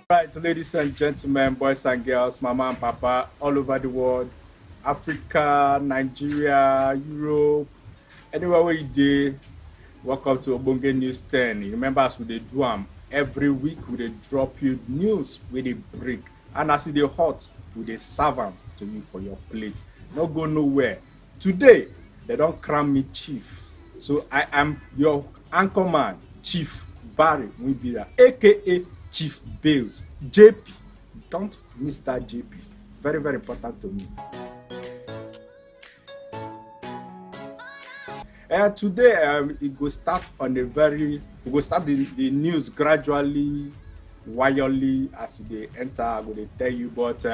Right, ladies and gentlemen, boys and girls, mama and papa, all over the world, Africa, Nigeria, Europe, anywhere where you dey, welcome to Obonge News 10. You remember as we dey do am every week, we dey drop you news wey dey break. And as e dey hot, we dey serve am to you for your plate. No go nowhere. Today, they don crown me chief. So I am your anchorman, Chief Barry Mwibira, aka Chief Bales. JP. Don't miss that JP. Very, very important to me. Today, it go start on a very, we go start the news gradually, wildly as they enter. I go dey tell you, but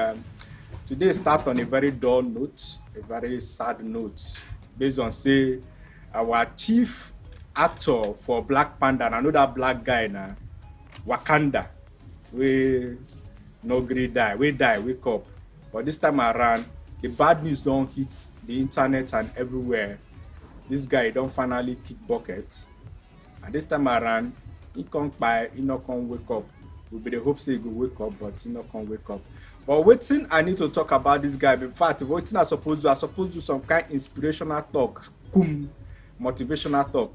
today start on a very dull note, a very sad note, based on say our chief actor for Black Panther, and I know that black guy now, Wakanda, we no gree die, we die, wake up. But this time around, the bad news don't hit the internet and everywhere. This guy don't finally kick bucket, and this time around he can't buy, he not can wake up. We be the hope say he go wake up, but he not can wake up. But waiting, I need to talk about this guy. In fact, waiting I supposed to do some kind inspirational talk, motivational talk.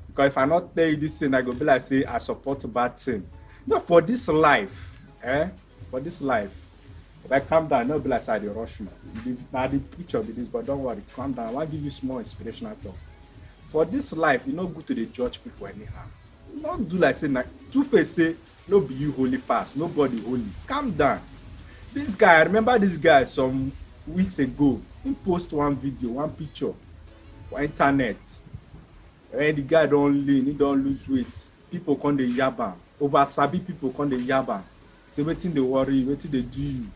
Because if I not tell you this thing, I go be like say I support bad thing. No, for this life, for this life. If I calm down, no be like say I dey rush you. Now the picture be this, but don't worry, calm down. I want to give you small inspirational talk. For this life, you no good to dey judge people anyhow. You not do like say Two-Face say no be you holy pass, nobody holy. Calm down. This guy, I remember this guy some weeks ago. He post one video, one picture for internet. When the guy don't lean, he don't lose weight. People come dey yab am. Over sabi people come dey yab am. Say wetin dey worry, wetin dey do you.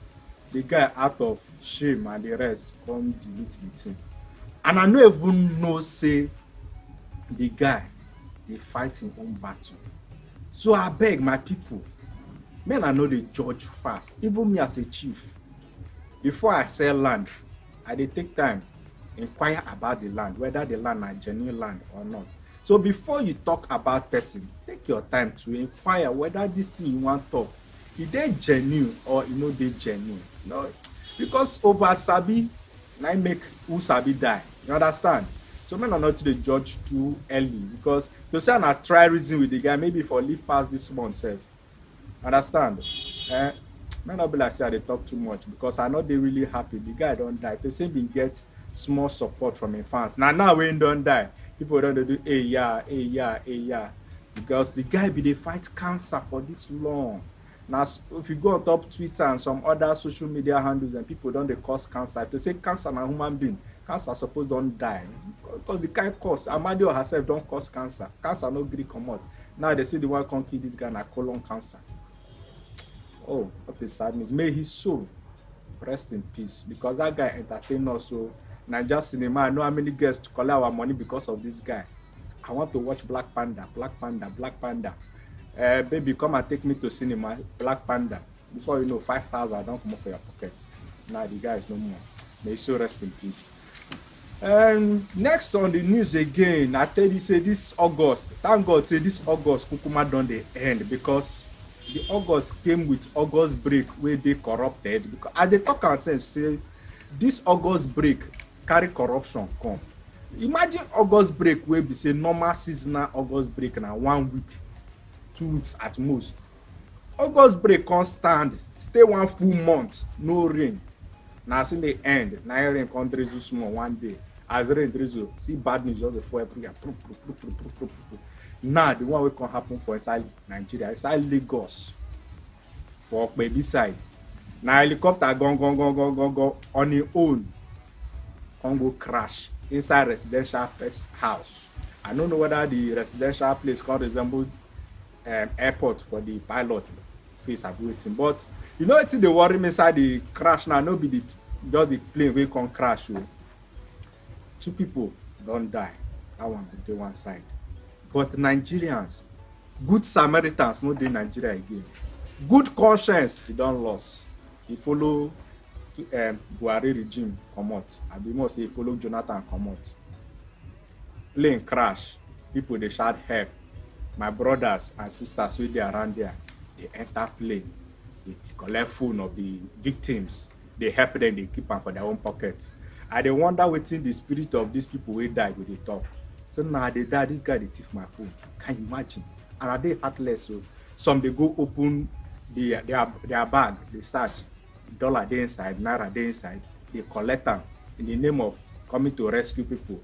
The guy out of shame and the rest come delete the thing. And I no even know say the guy dey fight him own battle. So I beg my people, men I know they judge fast. Even me as a chief, before I sell land, I dey take time inquire about the land, whether the land na genuine land or not. So before you talk about person, take your time to inquire whether this thing you want talk, e dey genuine or e no dey genuine. No, because over sabi na make who sabi die. You understand? So men are not to judge too early, because to say na try reason with the guy, maybe for live past this month sef. Understand? Men not be like say I dey talk too much, because I know they really happy. The guy don't die. They say he get small support from him fans. Now when he don't die, people don't do hey yeah, hey yeah, hey yeah, because the guy be dey fight cancer for this long. Now, if you go on top Twitter and some other social media handles, and people don't they cause cancer. To say cancer na human being, cancer suppose don't die. Because the kind cause, Amadio herself don't cause cancer. Cancer no gree come out. Now they say the one can't kill this guy na colon cancer. Oh, what a sad news. May his soul rest in peace. Because that guy entertained us. So Nigeria cinema, I know how many guests to collect our money because of this guy. I want to watch Black Panther, Black Panther, Black Panther. Baby, come and take me to cinema, Black Panther. Before you know, 5,000 don't come off for your pocket. Now the guy is no more. May so rest in peace. Next on the news again, I tell you say this August, thank God say this August Kukuma done the end, because the August came with August break where they corrupted. Because as they talk and say this August break carry corruption come. Imagine August break where we say normal seasonal August break now 1 week. 2 weeks at most. August break can't stand. Stay 1 full month, no rain. Now in the end, now rain can't drizzle small one day. As rain drizzle, see bad news all the for every year. Now the one wey can happen for inside Nigeria, inside Lagos, for baby side. Now helicopter go on its own, can go crash inside residential house. I don't know whether the residential place can resemble airport for the pilot face are waiting, but you know it's the worry me inside the crash now. No be the just the plane wey can crash. So 2 people don't die. That one go dey one side. But Nigerians, good Samaritans, no dey Nigeria again. Good conscience, they don't lost. He follow Buhari regime comot. I be more say he follow Jonathan comot. Plane crash, people they shout help. My brothers and sisters wey dey around there, they enter plane. they collect phone of the victims, they help them, they keep am for their own pocket. I dey wonder wetin the spirit of these people wey die go dey talk. So now they die, this guy dey thief my phone. Can you imagine? And are they heartless? So some dey go open their bag, they search, dollar dey inside, naira dey inside, they collect am in the name of coming to rescue people.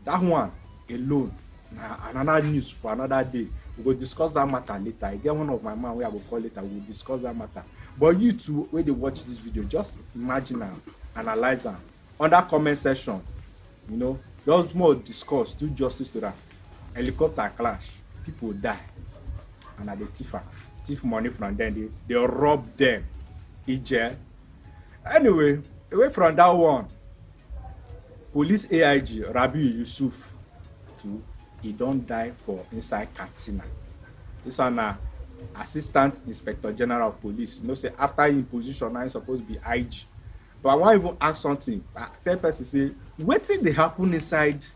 That one alone na another news for another day. We go discuss that matter later. I get one of my man wey I go call later. We will discuss that matter. But you too, when they watch this video, just imagine am, analyze am. Under comment section, you know, just more discuss, do justice to that. Helicopter crash, people die, and at the thief money from them, they rob them. Jail. Anyway, away from that one, police AIG Rabiu Yusuf too, he don't die for inside Katsina. This one na Assistant Inspector General of Police. You know, say after in position now he's supposed to be IG. But I want to even ask something. I tell person say, wetin dey happen inside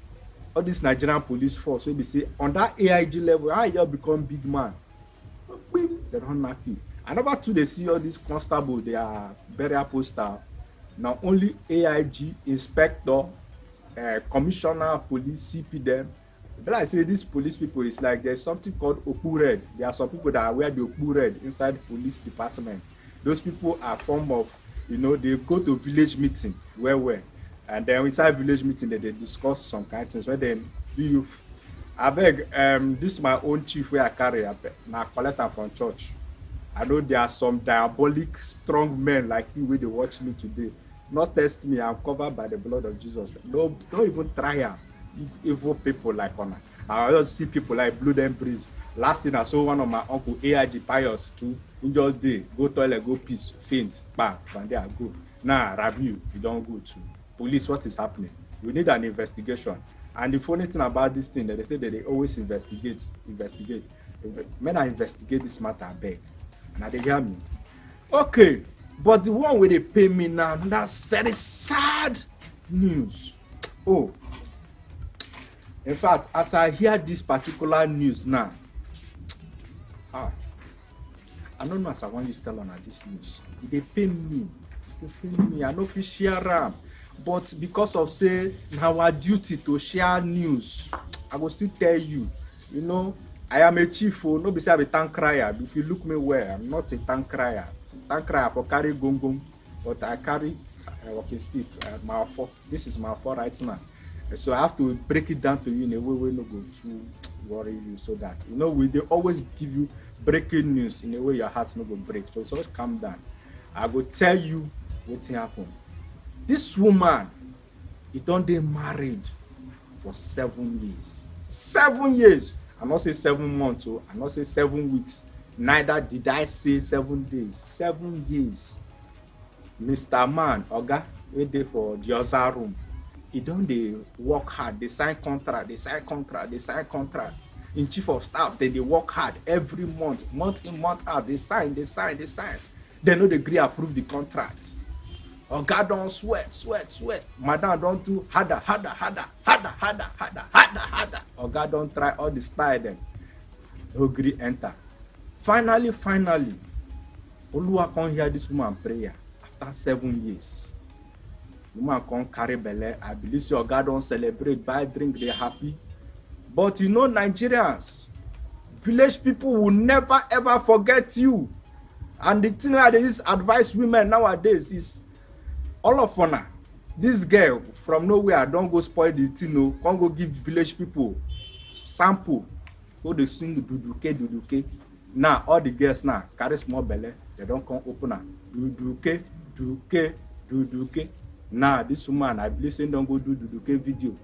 all this Nigerian police force wey be say on that AIG level, how you become big man? They don't knock you. And number two, they see all these constable, they are burial poster. Now only AIG, inspector, commissioner of police, CP them. But I say these police people is like there's something called Opu Red. There are some people that wear the Opu Red inside the police department. Those people are form of, you know, they go to village meeting where and then inside village meeting they discuss some kind of things. When then you, I beg, this is my own chief where I carry now collect am from church. I know there are some diabolic strong men like you where they watch me today. Not test me, I'm covered by the blood of Jesus. Don't even try am. Evil people like honor. I don't see people like Blue Dem Breeze. Last thing I saw one of my uncle AIG Pius too. Injured day, go toilet, go piss, faint, bang, from there I go. Nah, Rabiu, you don't go to police. What is happening? We need an investigation. And the funny thing about this thing that they say that they always investigate. Men I investigate this matter, I beg. And they hear me. Okay, but the one where they pay me now, that's very sad news. Oh, in fact, as I hear this particular news now, I don't know as I want you to tell on this news. They pay me. I know if you share them, but because of say our duty to share news, I will still tell you. You know, I am a chief. No, be say I'm a tank crier. If you look me well, I'm not a tank crier. Tank crier for carry gong, but I carry a walking stick. My four. This is my four right now. So I have to break it down to you in a way where no go to worry you, so that you know they always give you breaking news in a way your heart no go break. So just calm down. I will tell you what's happened. This woman, he don't dey married for 7 years. 7 years. I not say 7 months, oh, I not say 7 weeks. Neither did I say 7 days. 7 years. Mr. Man, Oga, wait there for the other room. He don't they work hard. They sign contract. In chief of staff, they work hard every month in, month out. They sign. They know they agree approve the contract. Oga don't sweat. Madam don't do harder. Oga don't try all the style then. Agree enter. Finally, Oluwa come hear this woman prayer after 7 years. Woman come carry belle. I believe your God don't celebrate, buy drink, they happy. But you know, Nigerians, village people will never ever forget you. And the thing that is advise women nowadays is all of honor. This girl from nowhere don't go spoil the thing, no. Can't go give village people sample. Go they sing duduke. Now all the girls now carry small belly. They don't come open her. Duduke. Now this woman, I believe, say don't go do duduke video.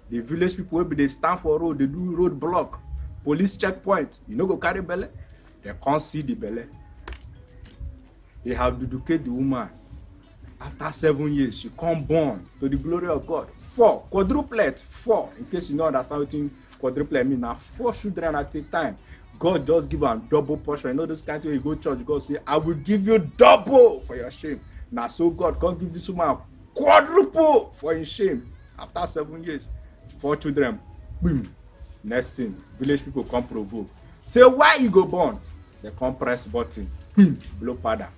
The village people will be they stand for road, they do road block, police checkpoint. You know go carry belly. They can't see the belly. They have duduke the woman. After 7 years, she come born to the glory of God. 4 quadruplet. 4. In case you don't understand what quadruplet mean, now 4 children at a time. God just give them double portion. You know those kind of you go church, God say, I will give you double for your shame. Now so God can't give this woman quadruple for his shame. After 7 years, 4 children. Boom. Next thing, village people come provoke. Say why you go born? They come press button, blow powder.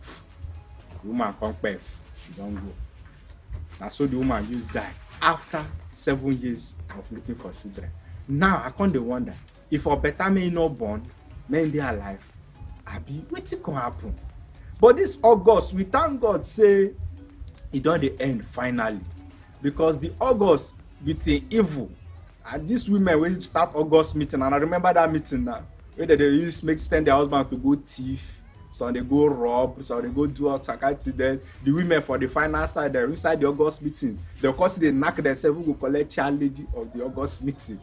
The woman come pef, she don't go. And so the woman just die after 7 years of looking for children. Now I can't wonder if for better may not born, men they alive. Abi, what's it gonna happen? But this August, we thank God say it don't the end finally. Because the August with the evil. And these women will start August meeting. And I remember that meeting now. Where they used to make send their husband to go thief. So they go rob. So they go do all sakati. Then the women for the final side, they're inside the August meeting. They of course they knock themselves who go collect child lady of the August meeting.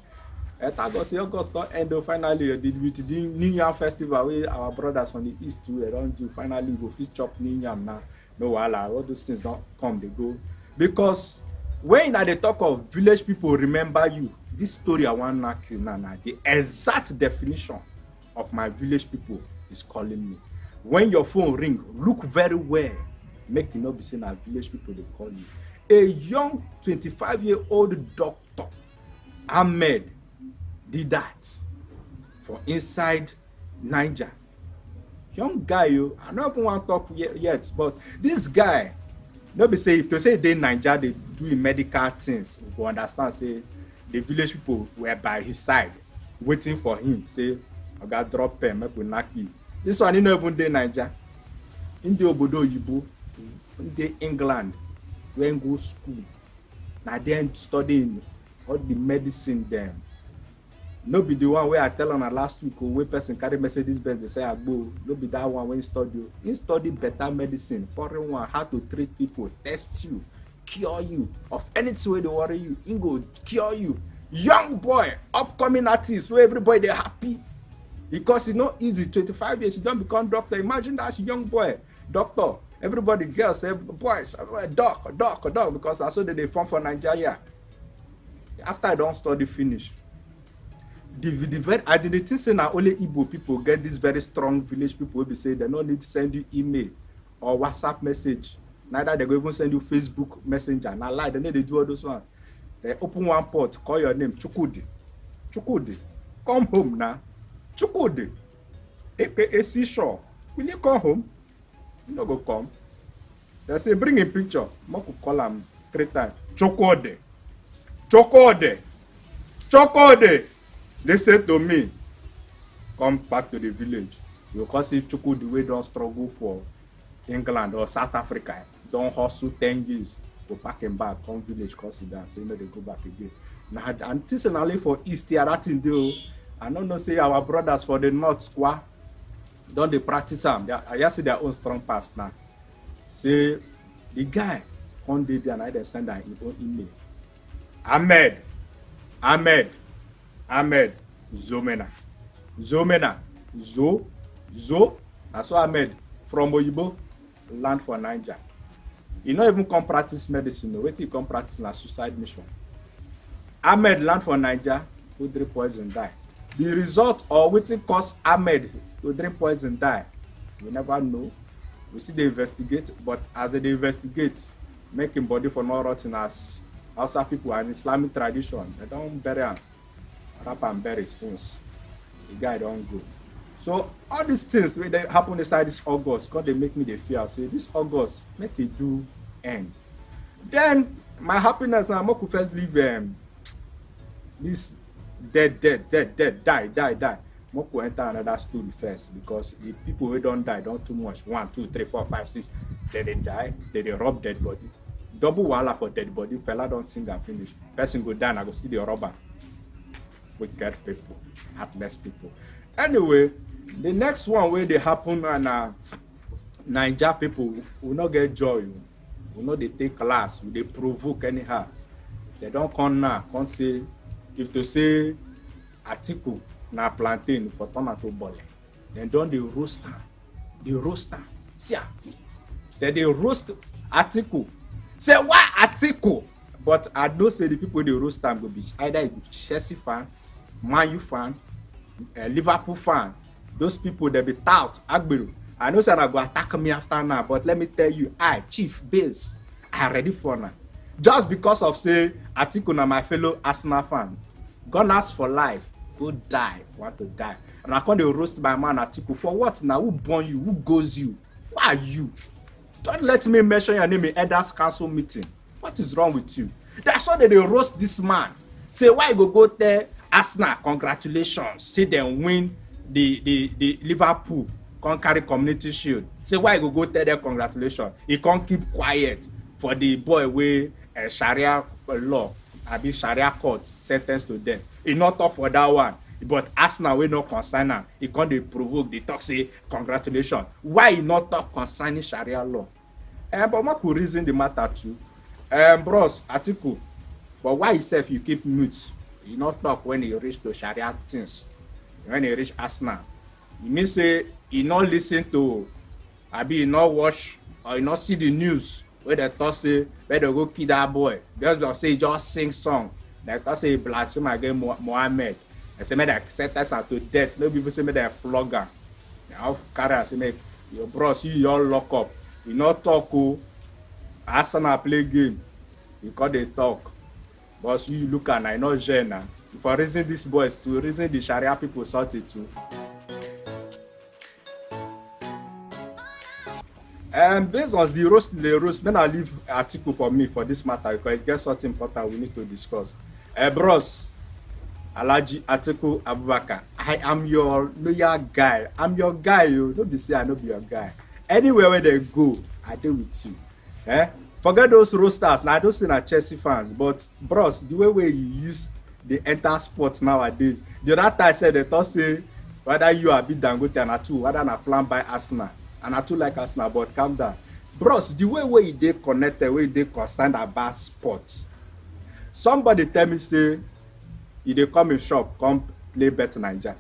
And August don't end up finally with the New Yam festival where our brothers on the east too, they don't do finally go fish chop New Yam now. No wala, all those things don't come, they go. Because when they talk of village people remember you, this story I want to knock you now, the exact definition of my village people is calling me. When your phone ring, look very well. Make you not be saying that village people they call you. A young 25-year-old doctor, Ahmed, did that for inside Niger. Young guy, I don't even want to talk yet, but this guy, not be say if to say they Niger they do medical things, we go understand. Say the village people were by his side, waiting for him. Say, I got drop pen, make we knock you. This one, you know, even they Niger, in the Obodo Yibo, in the England, when go school, now then studying all the medicine them. No be the one where I tell on a last week or where person carry Mercedes Benz, they say I go. No be that one when he study better medicine, foreign one, how to treat people, test you, cure you of anything where they worry you, he go cure you. Young boy, upcoming artist, where everybody they happy. Because it's not easy, 25 years, you don't become doctor. Imagine that young boy, doctor. Everybody girls say, boys, doc, because I saw that they form for Nigeria. After I don't study finish. I didn't think say now only Igbo people get this very strong village people will be say they don't need to send you email or WhatsApp message. Neither they go even send you Facebook messenger. Now lie, they need to do all those ones. They open one port, call your name, Chukudi. Come home now. Chukudi. AKA seashore. Will you come home? You don't go come. They say bring a picture. Moku call him 3 times. Chukudi. They said to me, come back to the village. Because if Chukwu the way don't struggle for England or South Africa, don't hustle 10 years, go pack him back, come village, consider, so you know they go back again. Now, and this is only for East here, that in do. I don't know, say our brothers for the North Square, don't they practice them? I just see their own strong past now. Say, the guy, one day there, and I send her his own email. Ahmed Zomena. That's what Ahmed from Oyibo land for Niger. He not even come practice medicine. No, wait till he come practice na suicide mission. Ahmed land for Niger, who drink poison die. The result or wetin cause Ahmed to drink poison die, we never know. We see they investigate, but as they investigate, make him body for not rotting as Hausa people and Islamic tradition. They don't bury him. Wrap and bury since the guy don't go. So all these things they happen inside this August, God they make me the fear. Say this August, make it do end. Then my happiness now, I could first leave this dead, die. Moko enter another story first because if people who don't die don't too much. 1, 2, 3, 4, 5, 6, then they die, then they rob dead body. Double wala for dead body. Fella don't sing and finish. Person go down, I go see the robber. Wicked people, heartless people. Anyway, the next one where they happen and Niger people will not get joy. Will not they take class, will they provoke anyhow. They don't come now, can't say if to say Atiku na plantain for tomato bole. Then don't they roast them. They roast them. See, then they roast Atiku. Say why Atiku? But I don't say the people they roast them go be either Chelsea fan, Man U fan, Liverpool fan. Those people they be tout Agberu. I know say I go attack me after now, but let me tell you, I Chief Base, I ready for now. Just because of say Atiku na my fellow Arsenal fan, Gunners for life. Go die if you want to die. And I come dey roast my man Atiku. For what now? Who born you? Who goes you? Who are you? Don't let me mention your name in Elders Council meeting. What is wrong with you? That's why they roast this man. Say, why you go there? Arsenal, congratulations. Say they win the Liverpool. Can't carry Community Shield. Say, why you go tell them congratulations? He can't keep quiet for the boy wey Sharia law, abi Sharia court sentenced to death. He not talk for that one. But Arsenal wey no concern am. He can't dey provoke. They talk say congratulations. Why he not talk concerning Sharia law? But I could reason the matter too. Bros, Atiku, but why yourself you keep mute? You not talk when you reach to Sharia things. When you reach Arsenal, you mean say you not listen to, abi you not watch or you not see the news where they talk say where they go kill that boy. Just say just sing song. They talk say blaspheme against Mohammed. They say make they sentence am to death. No people say make they flog am. Now carry am say make your bros you all lock up. You not talk o. Arsenal play game. You call they talk. But you look and I know Jenna. For reason these boys to reason the Sharia people sorted too. Based on the roast, men I leave article for me for this matter because it gets something important we need to discuss. Bros, Alhaji Atiku Abubakar, I am your loyal guy. I'm your guy, you. Don't be say I don't be your guy. Anywhere where they go, I deal with you. Forget those roasters. Now I don't say na Chelsea fans, but bros, the way you use the enter sports nowadays. The other time I said they thought say whether you are big Dangote and Atu, whether na plan by Arsenal. And I too like Arsenal, but calm down. Bros, the way they connected, way they concerned about sports. Somebody tell me say, if they come in shop, come play Bet Naija.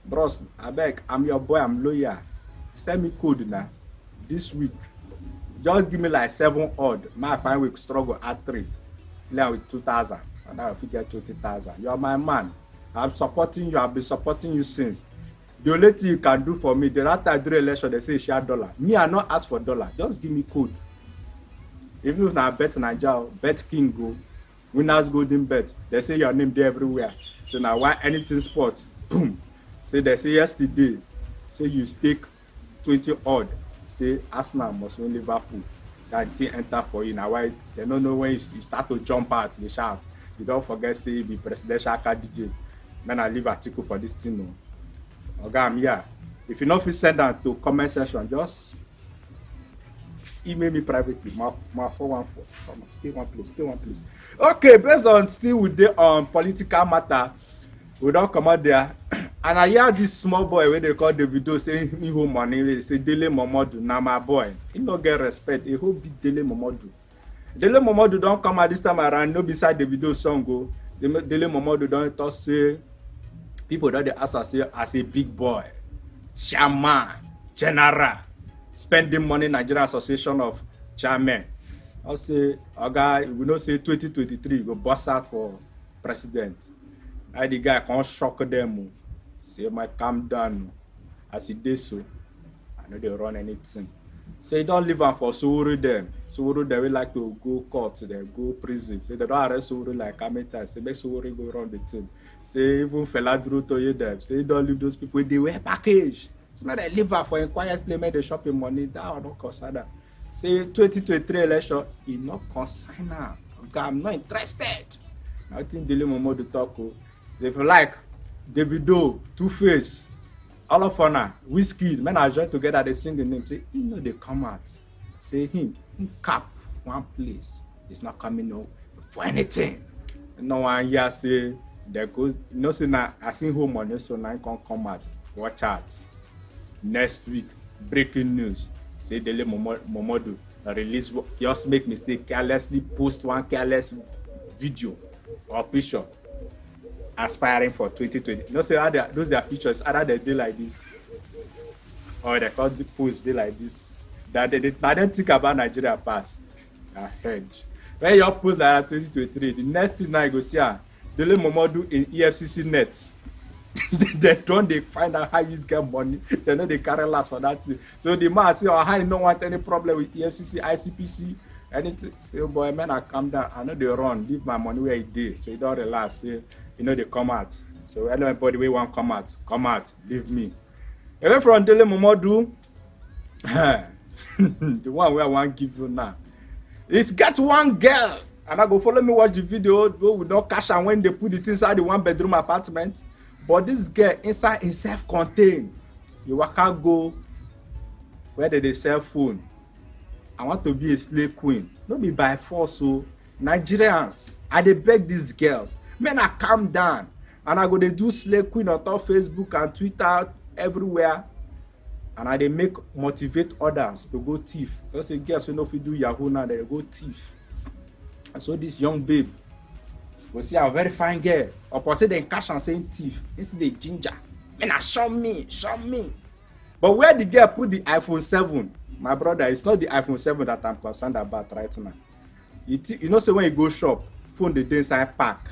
Bros, I beg, I'm your boy, I'm loyal. Send me code now. This week. Just give me like 7 odd. My 5 week struggle at 3. Play with 2,000. And I will figure 20,000. You are my man. I'm supporting you. I've been supporting you since. The only thing you can do for me, the last time during election, they say share dollar. Me, I not ask for dollar. Just give me code. Even if I bet Naija, bet King go, winners golden bet. They say your name there everywhere. So now why anything sport? Boom. Say they say yesterday, say you stake 20 odd. Say Arsenal must win Liverpool. That thing enter for you. Now why they don't know when you start to jump out, they shout. You don't forget say you be presidential candidate. Man, I leave article for this thing. No. Okay, I'm here. If you not fit send that to comment section, just email me privately. My 414. Stay one place. Okay, based on still with the political matter, we don't come out there. And I hear this small boy when they call the video saying me home money. They say Dele Momodu, now my boy. He don't get respect. He hope be Dele Momodu. Dele Momodu don't come at this time around. No beside the video song go. Dele Momodu don't talk say. People that they ask us as a big boy, chairman, general, spending money Nigerian Association of Chairmen. I'll say, okay, we don't say 2023, go bust out for president. I the guy can't shock them. Say, my calm down. As he did so, I know they run anything. Say, don't leave them for Sowore them. Sowore they will like to go court, they go prison. Say, they don't arrest Sowore like Amita. Say, make Sowore go run the thing. Say even fella Drew to you them. Say don't leave those people. They wear package. So now they leave her for a quiet play, make the shopping money. That are not concerned. Say 2023 election, he not concerned. Okay, I'm not interested. I think Dele Momodu talk. If you like Davido, Two-Face, all of honor, Wizkid, men are joined together. They sing the name. Say you know they come out. Say him cap one place. It's not coming out for anything. No one here say. There goes, you know, say now I seen home money, so now you can come out. Watch out. Next week, breaking news. Say Dele Momodu release, just make mistake, carelessly post one careless video or picture aspiring for 2020. You know, say those are pictures, either they do like this, or they call the post they like this. That they don't think about Nigeria pass. Ahead. When you post like 2023, the next thing now you go see Dele Momodu in EFCC net. They find out how he's get money. They know they carry last for that thing. So the man say, oh, I don't want any problem with EFCC, ICPC, anything. Say, oh boy, man, I calm down. I know they run. Leave my money where it did. So you don't relax. Say, you know, they come out. So anybody we want come out, leave me. Away from Dele Momodu, the one where I want give you now. It's get one girl, and I go follow me watch the video. Go with no cash, and when they put it inside the 1-bedroom apartment, but this girl inside is self-contained. You waka go where they sell phone. I want to be a slave queen. Not be by force. So Nigerians, I dey beg these girls, men, I calm down, and I go they do slave queen on top Facebook and Twitter everywhere. And I dey make motivate others to go thief. Just say girls we know if you do Yahoo now, they go thief. And so this young babe, we see a very fine girl. Opposite them cash and saying thief. Instead they ginger. Man, show me. But where the girl put the iPhone 7, my brother, it's not the iPhone 7 that I'm concerned about right now. You know, so when you go shop, phone the inside pack.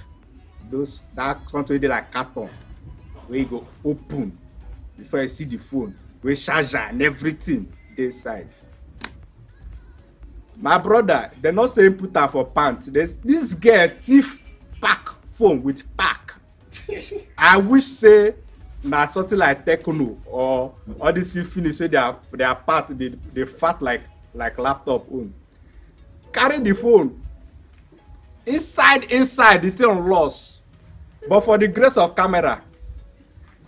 That something they like carton. Where you go open before you see the phone. With charger and everything inside. My brother, they're not saying put her for pants. This girl thief pack phone with pack. I wish say na something like Techno or all this finish where they are part they fat like laptop own. Carry the phone. Inside the thing lost. But for the grace of camera,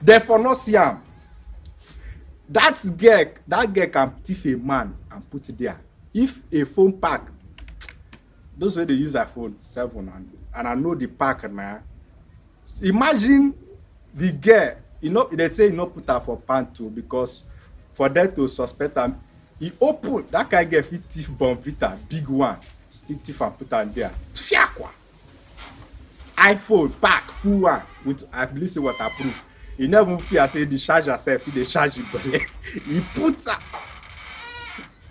therefore not see him. That girl can thief a man and put it there. If a phone pack, those way they use iPhone 7 and I know the pack now. Imagine the girl, you know, they say you know put her for pant too because for them to suspect her, he open that guy get fit thief Bonvita, big one, still thief and put her there. Fiakwa. iPhone pack full one with at least waterproof. He never fear say the charger self, he charge it, but he puts her.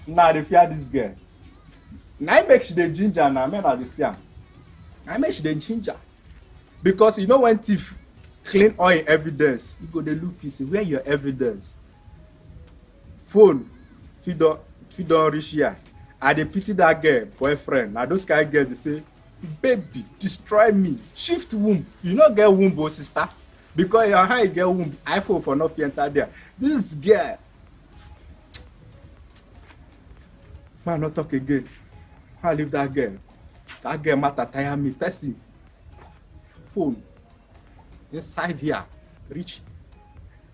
Now they fear this girl. Now I make she the ginger now, man, I see her. I make she the ginger. Because you know when thief clean all your evidence, you go they look, you say, where your evidence? Phone, if you don't reach here. I dey pity that girl, boyfriend. Now those kind of girls, they say, baby, destroy me, shift womb. You not get womb, oh sister. Because your high get womb, iPhone for not enter there. This girl, man, not talk again. I leave that girl. That girl matter tire me. Person, phone, inside here, reach.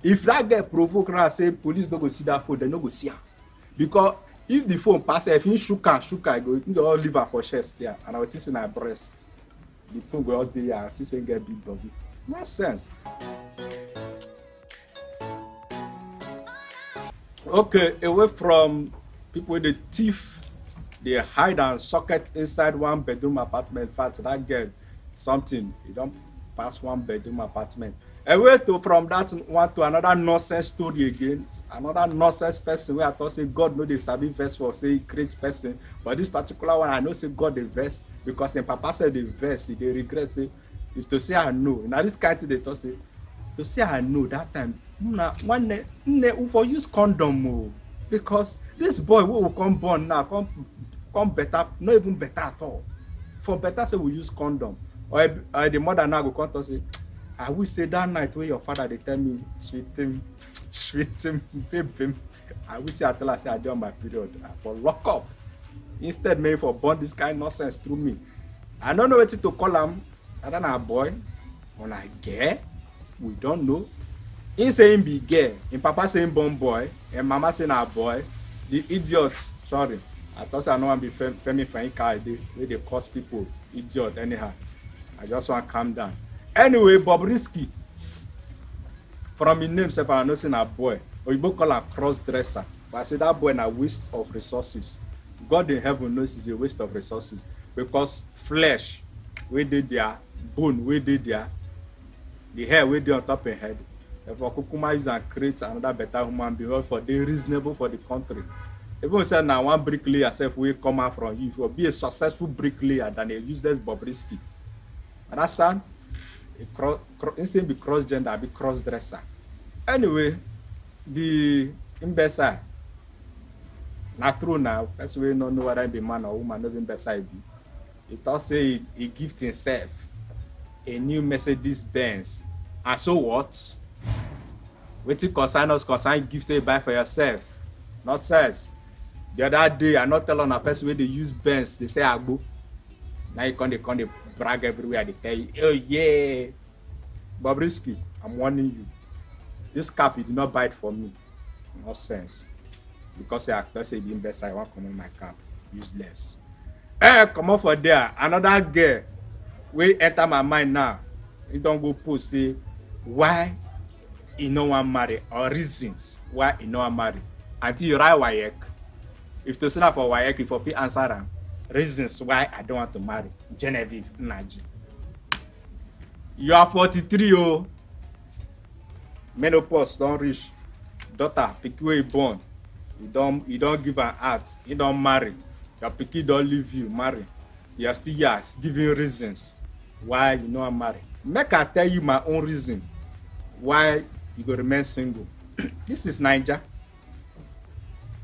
If that girl provoke her, say police don't go see that phone, they no go see her. Because if the phone pass, if you shook her, go, you all leave her for chest there, and I will teach in her breast. The phone go out there, I teach her get big body. No sense. Okay, away from people with the thief, they hide and socket inside 1-bedroom apartment. In fact, that girl, something, you don't pass 1-bedroom apartment. Away from that one to another nonsense story again. Another nonsense person where I thought say God know they sabi verse for say great person. But this particular one, I know say God the verse because then Papa said the verse, they regret say if to say I know. Now this kind of thing they thought say to say I know that time. One for use condom because this boy will come born now come better, not even better at all. For better say we use condom. Or the mother now go come to say, I wish say that night where your father they tell me sweet him, babe him. I wish say I tell her say I did on my period for lock up. Instead maybe for born this kind of nonsense through me. I don't know what to call him. I don't know a boy. When I get, we don't know. He saying be gay, and Papa saying born boy, and Mama saying a boy. The idiot, sorry. I thought I know I'm be Femi Frank where they cause people idiot anyhow. I just want to calm down. Anyway, Bobrisky, from his name, I know saying a boy. Or you both call him cross dresser. But I say that boy is a waste of resources. God in heaven knows it's a waste of resources because flesh, where they there, bone, where they there, the hair, where they on top of head. For Kukuma use and create another better human being for they reasonable for the country. Even said now one bricklayer self will come out from you for be a successful bricklayer than a useless Bobrisky. Understand? Instead be cross gender, be cross dresser. Anyway, the imbecile. Not true now. That's why no know whether be man or woman, not imbecile be. It all say he gift himself. a new Mercedes Benz. And so what? Wetin concern us concern gift you buy for yourself. Nonsense. The other day, I not tell on a person where they use Benz, they say agbo. Now you come brag everywhere, they tell you, oh yeah. Bobrisky, I'm warning you. This cap, you did not buy it for me. Nonsense. Because the actor say the best, I want to come on my cap. Useless. Come on for there. Another girl will enter my mind now. You don't go post say why you no want marry or reasons why you no want marry. Until you write WAEC. If to send for WAEC, if you fit answer them, reasons why I don't want to marry. Genevieve Naji. You are 43 oh. Menopause don't reach. Daughter, pick where you born. You don't give an heart. You don't marry. Your picky don't leave you, marry. You are still yes, giving reasons why you know I'm married. Make I tell you my own reason why you go remain single. This is Niger.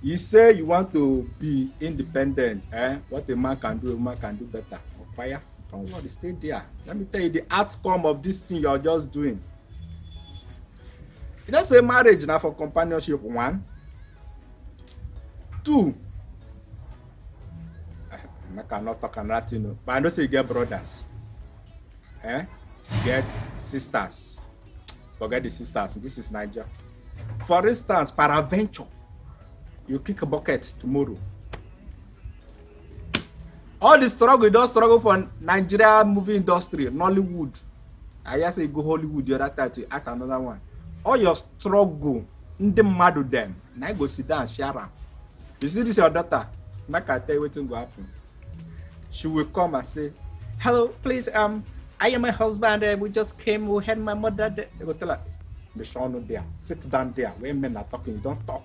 You say you want to be independent. What a man can do, a woman can do better. Fire, don't worry, stay there. Let me tell you the outcome of this thing you're just doing. You don't say marriage now for companionship. 1, 2. I cannot talk another thing, but I know say you get brothers. Get sisters. Forget the sisters. This is Niger. For instance, peradventure, you kick a bucket tomorrow. All the struggle, you don't struggle for Nigeria movie industry, Nollywood. I just say go Hollywood the other time to act another one. All your struggle, the mad with them. Now go sit down and share them. You see this your daughter? Make I tell you what's going to happen. She will come and say, hello, please, I am my husband, we just came, we had my mother there. They go tell her, the show no there, sit down there, where men are talking, you don't talk.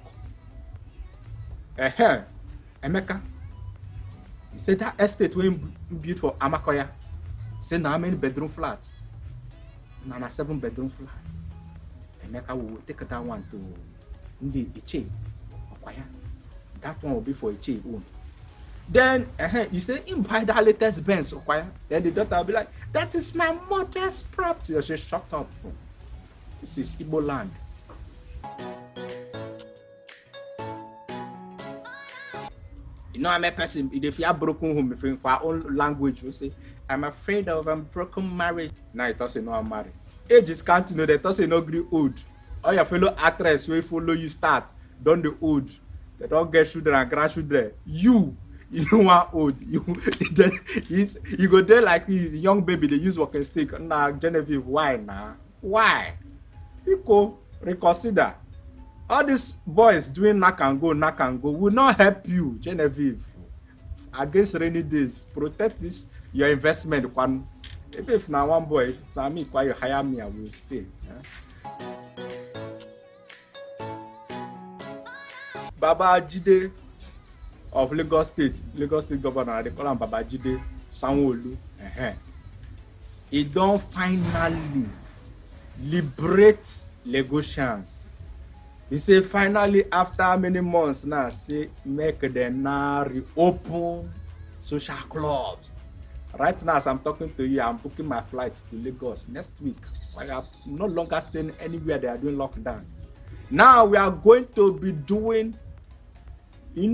Emeka, he said that estate we built for Amakoya. He said, now how many bedroom flats? Now 7-bedroom flat. Emeka will take that one to the Iche, Okwaya. That one will be for Iche own. Then you say, him buy that latest Benz, okay? Then the daughter will be like, that is my mother's property. I say, shut up. This is Igbo land. You know, I'm a person, if you are broken home, for our own language, we say, I'm afraid of a broken marriage. Now it doesn't know I'm married. Age is counting, they doesn't know agree old. All your fellow actress will follow you start, don't the old. They don't get children and grandchildren. You are old. You go there like this young baby. They use walking stick. Nah, Genevieve, why now? Why? You go reconsider. All these boys doing knock and go will not help you, Genevieve. Against rainy days, protect this your investment. If now one boy, if now me, you hire me, I will stay. Baba Jide of Lagos State governor, they call him Babajide Sanwo-Olu. He don't finally liberate Lagosians. He say finally after many months now, say make them now reopen social clubs. Right now as I'm talking to you, I'm booking my flight to Lagos next week. I am no longer staying anywhere they are doing lockdown. Now we are going to be doing, we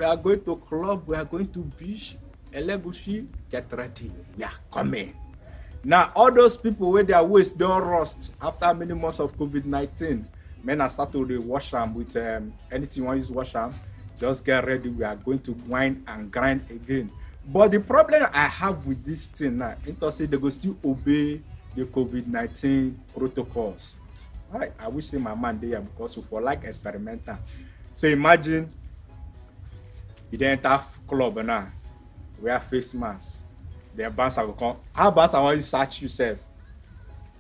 are going to club, we are going to beach, Elegushi, get ready, we are coming. Now, all those people where their waist don't rust after many months of COVID-19, men are starting to wash them with anything you want to use wash them, just get ready, we are going to whine and grind again. But the problem I have with this thing now, it's say they go still obey the COVID-19 protocols. I wish say my man there because for like experimental. So imagine you then enter club now, wear face mask. Then bouncer will come. How bouncer want you search yourself?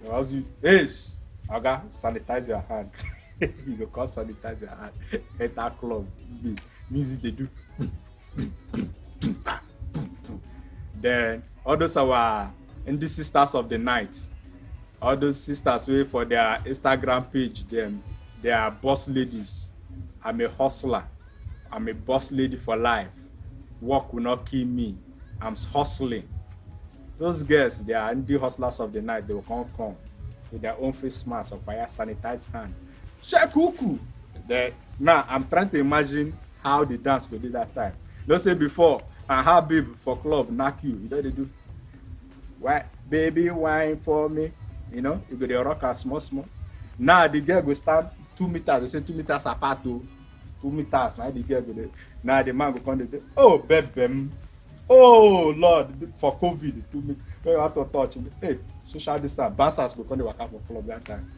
You yes, okay, sanitize your hand. You go come sanitize your hand. Enter club, music they do. Then all those our indie sisters of the night, all those sisters wait for their Instagram page. Them, they are boss ladies. I'm a hustler. I'm a boss lady for life. Work will not kill me. I'm hustling. Those girls, they are the hustlers of the night. They will come with their own face mask or fire sanitized hand. Shake cuckoo. Now I'm trying to imagine how the dance could do that time. Don't say before and how babe for club knock you. You know what they do? Why, baby, wine for me. You know, you go the rock and small. Now the girl go stand 2 meters. They say 2 meters apart to 2 meters. Now the girl go there. Now the man go come there. Oh, baby. Oh Lord, for COVID, 2 meters. You have to touch me. Hey, social distance. Bouncers go come the waka for club that time.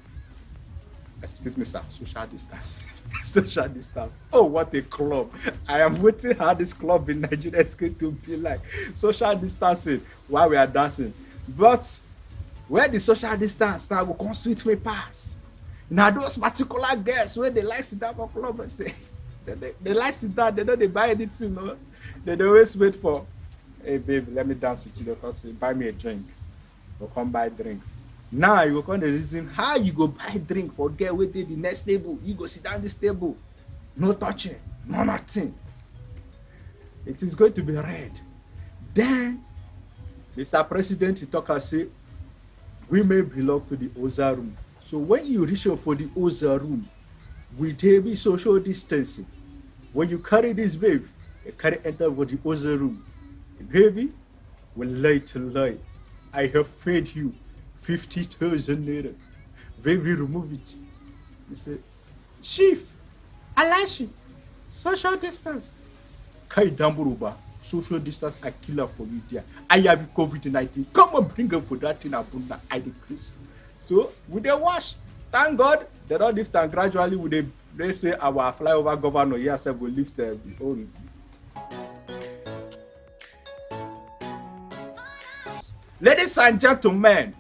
Excuse me, sir. Social distance. Social distance. Oh, what a club. I am waiting how this club in Nigeria is going to be like. Social distancing while we are dancing. But where the social distance now go come sweet me pass. Now those particular girls where they like sit down for club and say they like sit down, they know they buy anything, no? They always wait for, hey babe, let me dance with you because you buy me a drink. Go come buy drink. Now you go come the reason how you go buy drink for girl with the next table. You go sit down this table. No touching, no nothing. It is going to be red. Then Mr. President he talk and say, women belong to the Oza room. So when you reach out for the Oza room, with heavy social distancing, when you carry this babe, you carry enter for the Oza room. The baby will lie to lie. I have fed you 50,000 naira. Baby, remove it. You say, Chief, Alashi, social distance. Kai Damburuba, social distance, I kill her for you there. I have COVID-19. Come and bring her for that thing abunda. I decrease. So, with the wash, thank God, they don't lift and gradually with they say our flyover governor here said will lift the own. Ladies and gentlemen,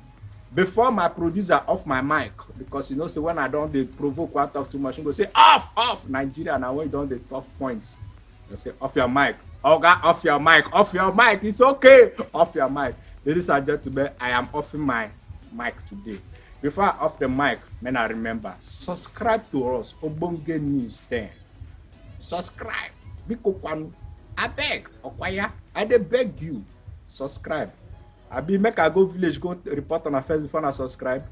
before my producer off my mic, because you know, say when I don't they provoke or talk too much, you go say off Nigeria. Now when you don't they talk points, they say off your mic. Okay, off your mic. It's okay. Off your mic. Ladies and gentlemen, I am offing my mic today. Before I off the mic, man, I remember subscribe to us, Obonge News 10. Subscribe. Biko I beg, Okwaya, I dey beg you. Subscribe. I be make I go village, go report on a face before I subscribe.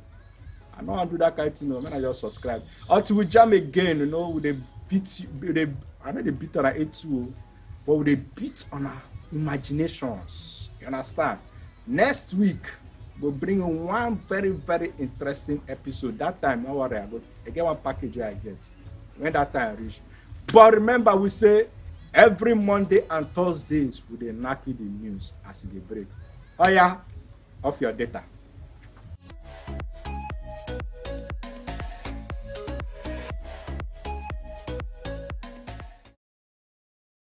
I know I do that kind of thing, no, man, I just subscribe. Until we jam again, you know, with a beat, I know they beat on our A2, but with a beat on our imaginations. You understand? Next week, we'll bring in one very, very interesting episode. That time, no worry, I get one package I get. When that time reach. But remember, we say every Monday and Thursdays, we dey knack the news as they break. Oh yeah, off your data.